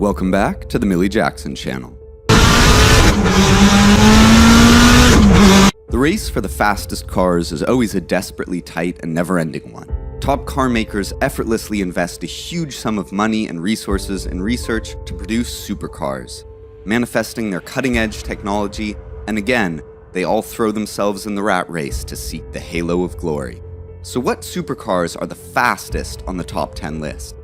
Welcome back to the Millie Jackson channel. The race for the fastest cars is always a desperately tight and never-ending one. Top car makers effortlessly invest a huge sum of money and resources in research to produce supercars, manifesting their cutting-edge technology, and again, they all throw themselves in the rat race to seek the halo of glory. So what supercars are the fastest on the top 10 list?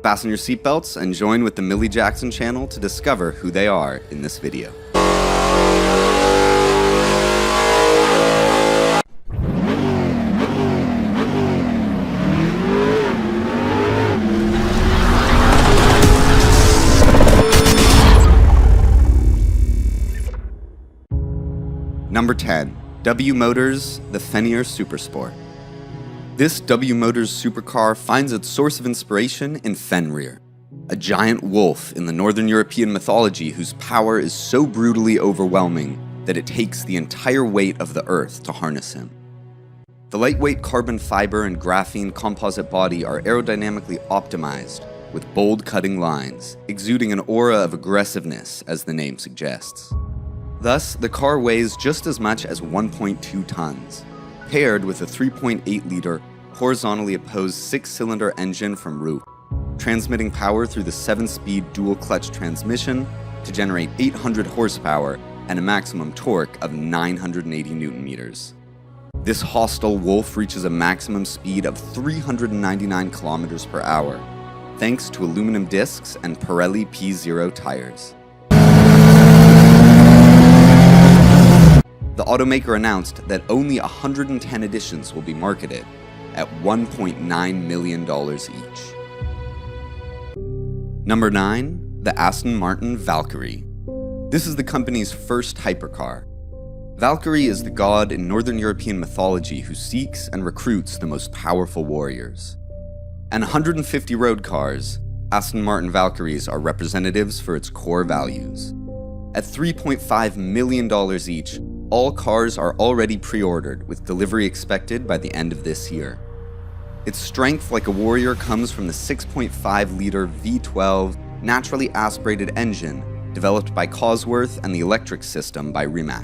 Fasten your seatbelts and join with the Millie Jackson channel to discover who they are in this video. Number 10. W Motors, the Fenrir Supersport. This W Motors supercar finds its source of inspiration in Fenrir, a giant wolf in the Northern European mythology whose power is so brutally overwhelming that it takes the entire weight of the earth to harness him. The lightweight carbon fiber and graphene composite body are aerodynamically optimized with bold cutting lines, exuding an aura of aggressiveness as the name suggests. Thus, the car weighs just as much as 1.2 tons, paired with a 3.8-liter horizontally opposed 6-cylinder engine from Roof, transmitting power through the 7-speed dual-clutch transmission to generate 800 horsepower and a maximum torque of 980 Nm. This hostile wolf reaches a maximum speed of 399 kilometers per hour, thanks to aluminum discs and Pirelli P0 tires. The automaker announced that only 110 editions will be marketed at $1.9 million each. Number 9. The Aston Martin Valkyrie. This is the company's first hypercar. Valkyrie is the god in Northern European mythology who seeks and recruits the most powerful warriors. And 150 road cars, Aston Martin Valkyries are representatives for its core values. At $3.5 million each, all cars are already pre-ordered, with delivery expected by the end of this year. Its strength like a warrior comes from the 6.5-liter V12 naturally aspirated engine developed by Cosworth and the electric system by Rimac.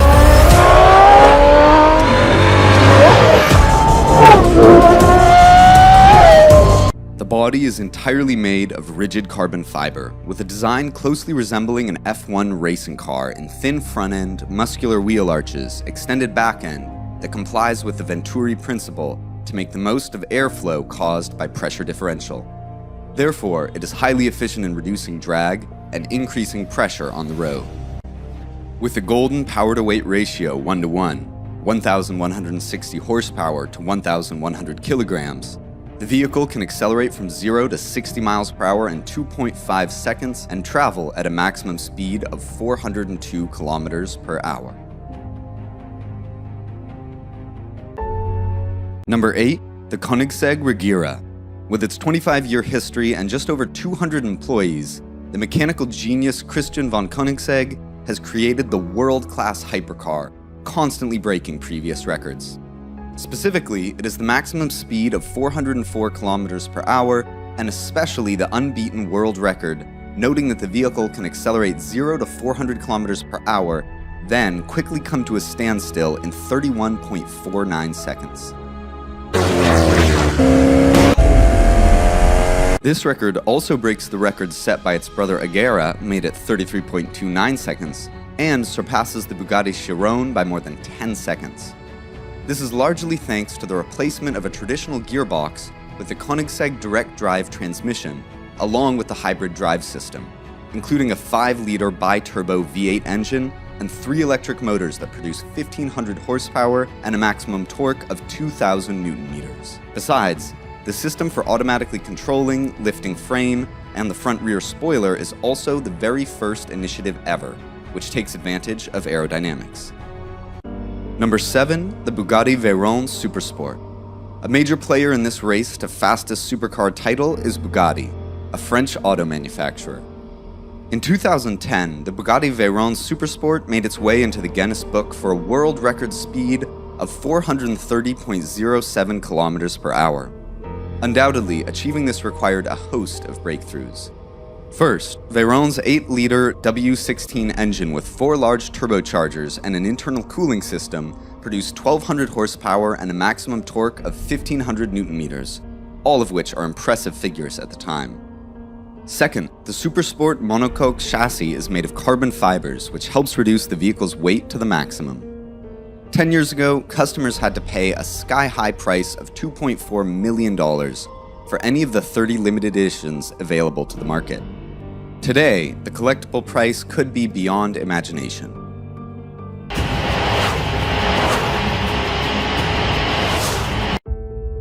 The body is entirely made of rigid carbon fiber, with a design closely resembling an F1 racing car in thin front end, muscular wheel arches, extended back end that complies with the Venturi principle to make the most of airflow caused by pressure differential. Therefore, it is highly efficient in reducing drag and increasing pressure on the road. With a golden power-to-weight ratio 1:1, 1,160 horsepower to 1,100 kilograms, the vehicle can accelerate from 0 to 60 miles per hour in 2.5 seconds and travel at a maximum speed of 402 kilometers per hour. Number 8. The Koenigsegg Regera. With its 25-year history and just over 200 employees, the mechanical genius Christian von Koenigsegg has created the world-class hypercar, constantly breaking previous records. Specifically, it is the maximum speed of 404 kilometers per hour, and especially the unbeaten world record, noting that the vehicle can accelerate 0 to 400 kilometers per hour, then quickly come to a standstill in 31.49 seconds. This record also breaks the record set by its brother Agera, made at 33.29 seconds, and surpasses the Bugatti Chiron by more than 10 seconds. This is largely thanks to the replacement of a traditional gearbox with the Koenigsegg direct drive transmission, along with the hybrid drive system, including a 5-liter bi-turbo V8 engine and 3 electric motors that produce 1,500 horsepower and a maximum torque of 2,000 Nm. Besides, the system for automatically controlling, lifting frame, and the front-rear spoiler is also the very first initiative ever, which takes advantage of aerodynamics. Number 7. The Bugatti Veyron Supersport. A major player in this race to fastest supercar title is Bugatti, a French auto manufacturer. In 2010, the Bugatti Veyron Supersport made its way into the Guinness Book for a world record speed of 430.07 kilometers per hour. Undoubtedly, achieving this required a host of breakthroughs. First, Veyron's 8-liter W16 engine with 4 large turbochargers and an internal cooling system produced 1,200 horsepower and a maximum torque of 1,500 Nm, all of which are impressive figures at the time. Second, the Supersport monocoque chassis is made of carbon fibers, which helps reduce the vehicle's weight to the maximum. 10 years ago, customers had to pay a sky-high price of $2.4 million for any of the 30 limited editions available to the market. Today, the collectible price could be beyond imagination.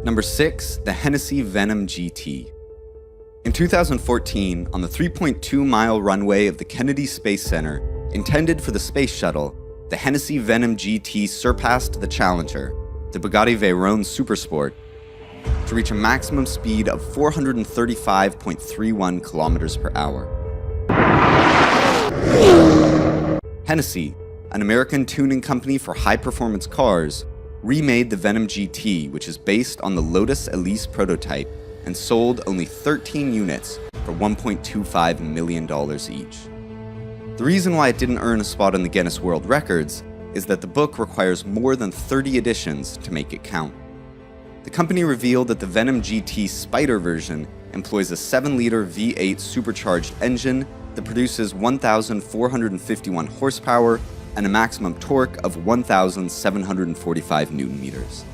Number 6, the Hennessy Venom GT. In 2014, on the 3.2-mile runway of the Kennedy Space Center, intended for the Space Shuttle, the Hennessy Venom GT surpassed the challenger, the Bugatti Veyron Supersport, to reach a maximum speed of 435.31 kilometers per hour. Hennessy, an American tuning company for high-performance cars, remade the Venom GT, which is based on the Lotus Elise prototype, and sold only 13 units for $1.25 million each. The reason why it didn't earn a spot on the Guinness World Records is that the book requires more than 30 editions to make it count. The company revealed that the Venom GT Spider version employs a 7-liter V8 supercharged engine that produces 1,451 horsepower and a maximum torque of 1,745 Nm.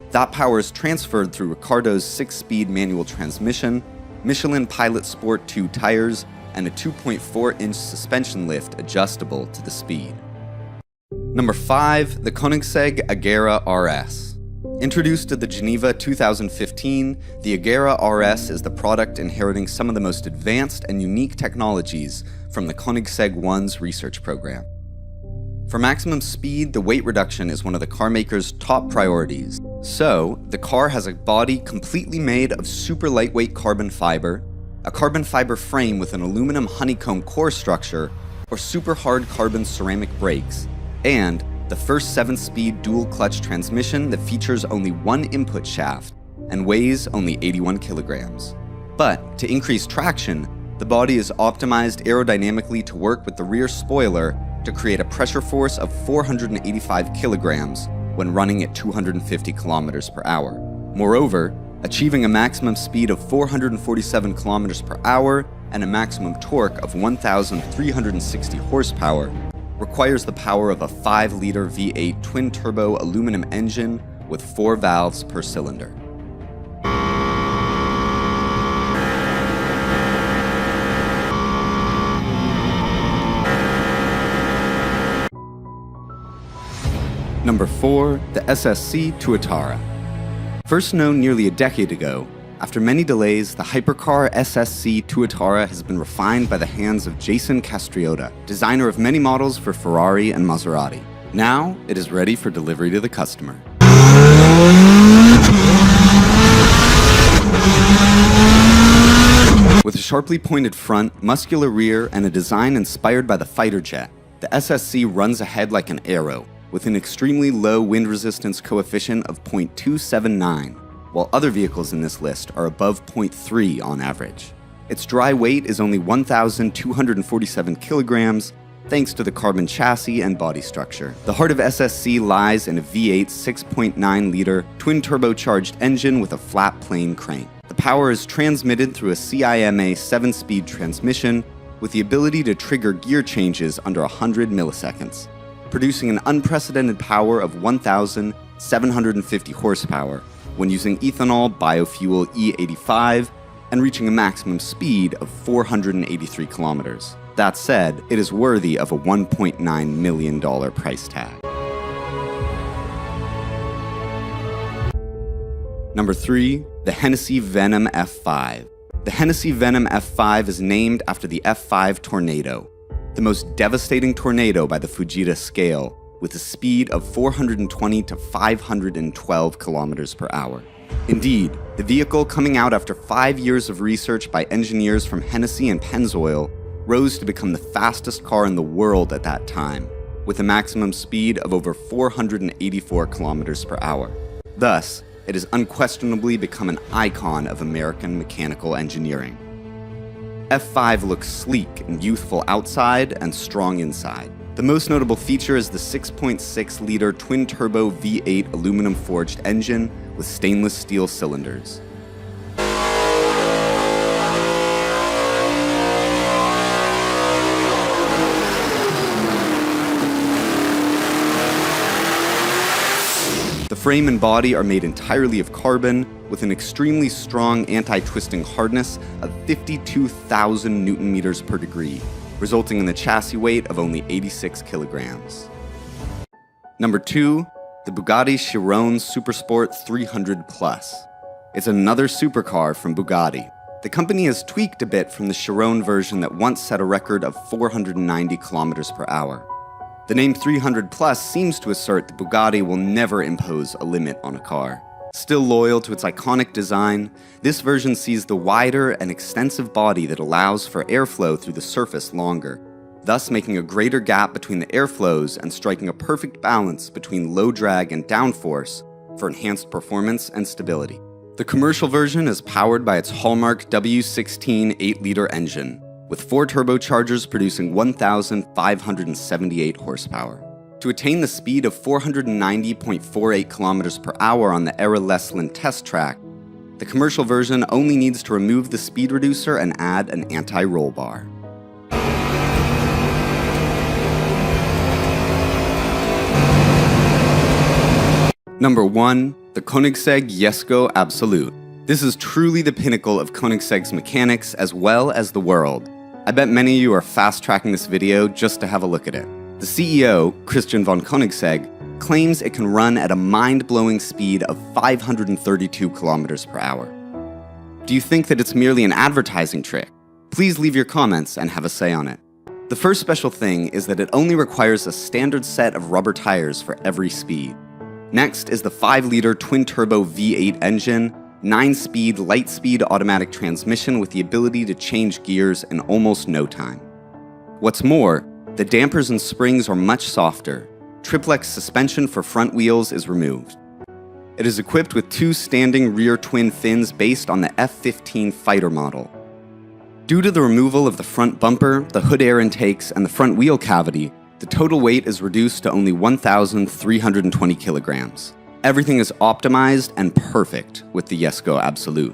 That power is transferred through Ricardo's 6-speed manual transmission, Michelin Pilot Sport 2 tires, and a 2.4-inch suspension lift adjustable to the speed. Number 5, the Koenigsegg Agera RS. Introduced at the Geneva 2015, the Agera RS is the product inheriting some of the most advanced and unique technologies from the Koenigsegg One's research program. For maximum speed, the weight reduction is one of the car maker's top priorities. So, the car has a body completely made of super lightweight carbon fiber, a carbon fiber frame with an aluminum honeycomb core structure, or super hard carbon ceramic brakes, and the first 7-speed dual-clutch transmission that features only one input shaft and weighs only 81 kilograms. But, to increase traction, the body is optimized aerodynamically to work with the rear spoiler to create a pressure force of 485 kilograms when running at 250 kilometers per hour. Moreover, achieving a maximum speed of 447 kilometers per hour and a maximum torque of 1,360 horsepower requires the power of a 5-liter V8 twin-turbo aluminum engine with 4 valves per cylinder. Number 4, the SSC Tuatara. First known nearly a decade ago, after many delays, the Hypercar SSC Tuatara has been refined by the hands of Jason Castriota, designer of many models for Ferrari and Maserati. Now, it is ready for delivery to the customer. With a sharply pointed front, muscular rear, and a design inspired by the fighter jet, the SSC runs ahead like an arrow, with an extremely low wind resistance coefficient of 0.279, while other vehicles in this list are above 0.3 on average. Its dry weight is only 1,247 kilograms, thanks to the carbon chassis and body structure. The heart of SSC lies in a V8 6.9-liter twin-turbocharged engine with a flat plane crank. The power is transmitted through a CIMA 7-speed transmission with the ability to trigger gear changes under 100 milliseconds, producing an unprecedented power of 1,750 horsepower when using ethanol biofuel E85 and reaching a maximum speed of 483 kilometers. That said, it is worthy of a $1.9 million price tag. Number 3, the Hennessy Venom F5. The Hennessy Venom F5 is named after the F5 tornado, the most devastating tornado by the Fujita scale, with a speed of 420 to 512 kilometers per hour. Indeed, the vehicle, coming out after 5 years of research by engineers from Hennessy and Pennzoil, rose to become the fastest car in the world at that time, with a maximum speed of over 484 kilometers per hour. Thus, it has unquestionably become an icon of American mechanical engineering. F5 looks sleek and youthful outside and strong inside. The most notable feature is the 6.6-liter twin-turbo V8 aluminum-forged engine with stainless steel cylinders. The frame and body are made entirely of carbon, with an extremely strong anti-twisting hardness of 52,000 Newton-meters per degree, resulting in the chassis weight of only 86 kilograms. Number 2, the Bugatti Chiron Supersport 300 Plus. It's another supercar from Bugatti. The company has tweaked a bit from the Chiron version that once set a record of 490 kilometers per hour. The name 300 Plus seems to assert that Bugatti will never impose a limit on a car. Still loyal to its iconic design, this version sees the wider and extensive body that allows for airflow through the surface longer, thus making a greater gap between the airflows and striking a perfect balance between low drag and downforce for enhanced performance and stability. The commercial version is powered by its hallmark W16 8-liter engine, with 4 turbochargers producing 1,578 horsepower. To attain the speed of 490.48 kilometers per hour on the Era-Leslin test track, the commercial version only needs to remove the speed reducer and add an anti-roll bar. Number 1, the Koenigsegg Jesko Absolute. This is truly the pinnacle of Koenigsegg's mechanics as well as the world. I bet many of you are fast-tracking this video just to have a look at it. The CEO, Christian von Koenigsegg, claims it can run at a mind-blowing speed of 532 kilometers per hour. Do you think that it's merely an advertising trick? Please leave your comments and have a say on it. The first special thing is that it only requires a standard set of rubber tires for every speed. Next is the 5-liter twin-turbo V8 engine, 9-speed, light-speed automatic transmission with the ability to change gears in almost no time. What's more, the dampers and springs are much softer. Triplex suspension for front wheels is removed. It is equipped with 2 standing rear twin fins based on the F15 fighter model. Due to the removal of the front bumper, the hood air intakes, and the front wheel cavity, the total weight is reduced to only 1,320 kilograms. Everything is optimized and perfect with the Jesko Absolute.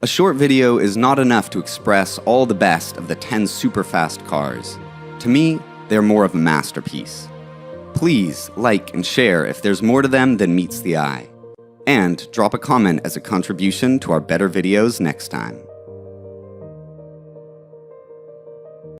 A short video is not enough to express all the best of the 10 super-fast cars. To me, they're more of a masterpiece. Please like and share if there's more to them than meets the eye. And drop a comment as a contribution to our better videos next time.